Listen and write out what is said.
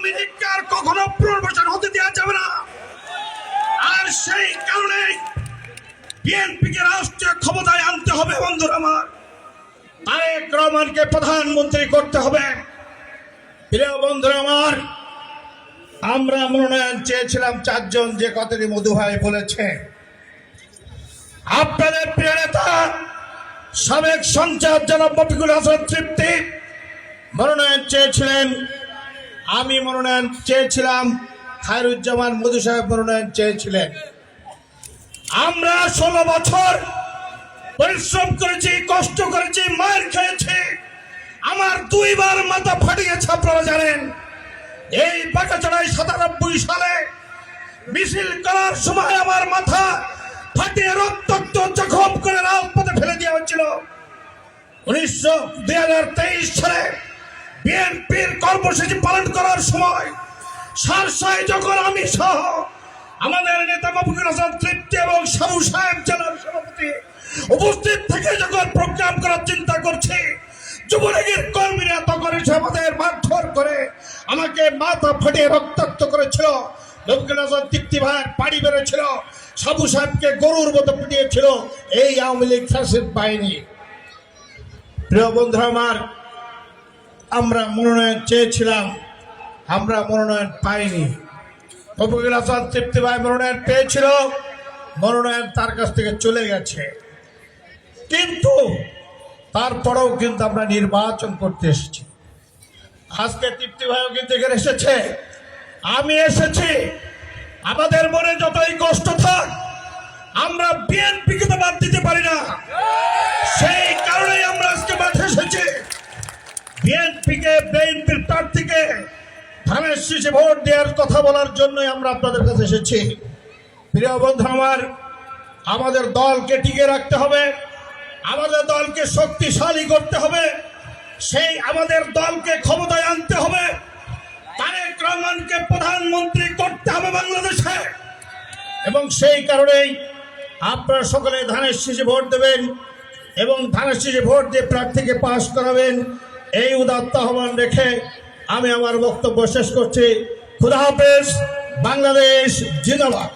আওয়ামী লীগকে আর কখনো পুনর্বাসন হতে দেওয়া যাবে না। আর সেই কারণে বিএনপিকে রাষ্ট্রীয় ক্ষমতায় আনতে হবে বন্ধুরা আমার। তারেক রহমানকে প্রধানমন্ত্রী করতে হবে। প্রিয় বন্ধুরা আমার, আমরা মনোনয়ন চেয়েছিলাম 4 জন, যে কথাটি মধু ভাই বলেছে। আপনাদের প্রিয় নেতা সাবেক সঞ্চালক জনাব রফিকুল হাসান তৃপ্তি মনোনয়ন চেয়েছিলেন, আমি মনোনয়ন চেয়েছিলাম, খায়রুজ্জামান মধু সাহেব মনোনয়ন চেয়েছিলেন। আমরা 16 বছর পরিশ্রম করেছি, কষ্ট করেছি, মার খেয়েছি। আমার 2 বার মাথা ফাটে গেছে, আপনারা জানেন। এই বাঁকাচড়ায় 97 সালে মিছিল করার সময় আমার মাথা ফাটিয়ে রক্তাক্ত জখম করে রাজপথে ফেলে দেওয়া হয়েছিল। 2023 সালে বিএনপির কর্মসূচি পালন করার সময় সারসায় যখন আমি সহ আমাদের নেতা রফিকুল হাসান তৃপ্তি এবং সাবু সাহেব জেলার সভাপতি উপস্থিত থেকে যখন প্রোগ্রাম করার চিন্তা করছি, যুবলীগের কর্মীরা তখন এসে আমাদের মারধর করে আমাকে মাথা ফাটিয়ে রক্তাক্ত করেছিল। রফিকুল হাসান তৃপ্তি ভাইয়ের পাড়ি বেড়েছিল, সাবু সাহেবকে গরুর মতো পিটিয়েছিল এই আওয়ামী লীগ ফ্যাসিস্ট বাহিনী। প্রিয় বন্ধুরা আমার, আমরা মনোনয়ন চেয়েছিলাম, আমরা মনোনয়ন পাইনি। রফিকুল হাসান তৃপ্তি ভাই মনোনয়ন পেয়েছিল, মনোনয়ন তার কাছ থেকে চলে গেছে। কিন্তু তারপরেও কিন্তু আমরা নির্বাচন করতে এসেছি। আজকে তৃপ্তি ভাইও কিন্তু এখানে এসেছে, আমি এসেছি। আমাদের মনে যতই কষ্ট থাক, আমরা বিএনপিকে তো বাদ দিতে পারি না। সেই কারণেই আমরা আজকে মাঠে এসেছি। বিএনপির প্রার্থীকে ধানের শীষে ভোট দেওয়ার কথা বলার জন্যই আমরা আপনাদের কাছে এসেছি। প্রিয় বন্ধু আমার, আমাদের দলকে টিকে রাখতে হবে, আমাদের দলকে শক্তিশালী করতে হবে, সেই আমাদের দলকে ক্ষমতায় আনতে হবে, তারেক রহমানকে প্রধানমন্ত্রী করতে হবে বাংলাদেশে। এবং সেই কারণেই আপনারা সকলে ধানের শীষে ভোট দেবেন এবং ধানের শীষে ভোট দিয়ে প্রার্থীকে পাশ করাবেন, এই উদাত্ত আহ্বান রেখে আমি আমার বক্তব্য শেষ করছি। খুদা হাফেজ। বাংলাদেশ জিন্দাবাদ।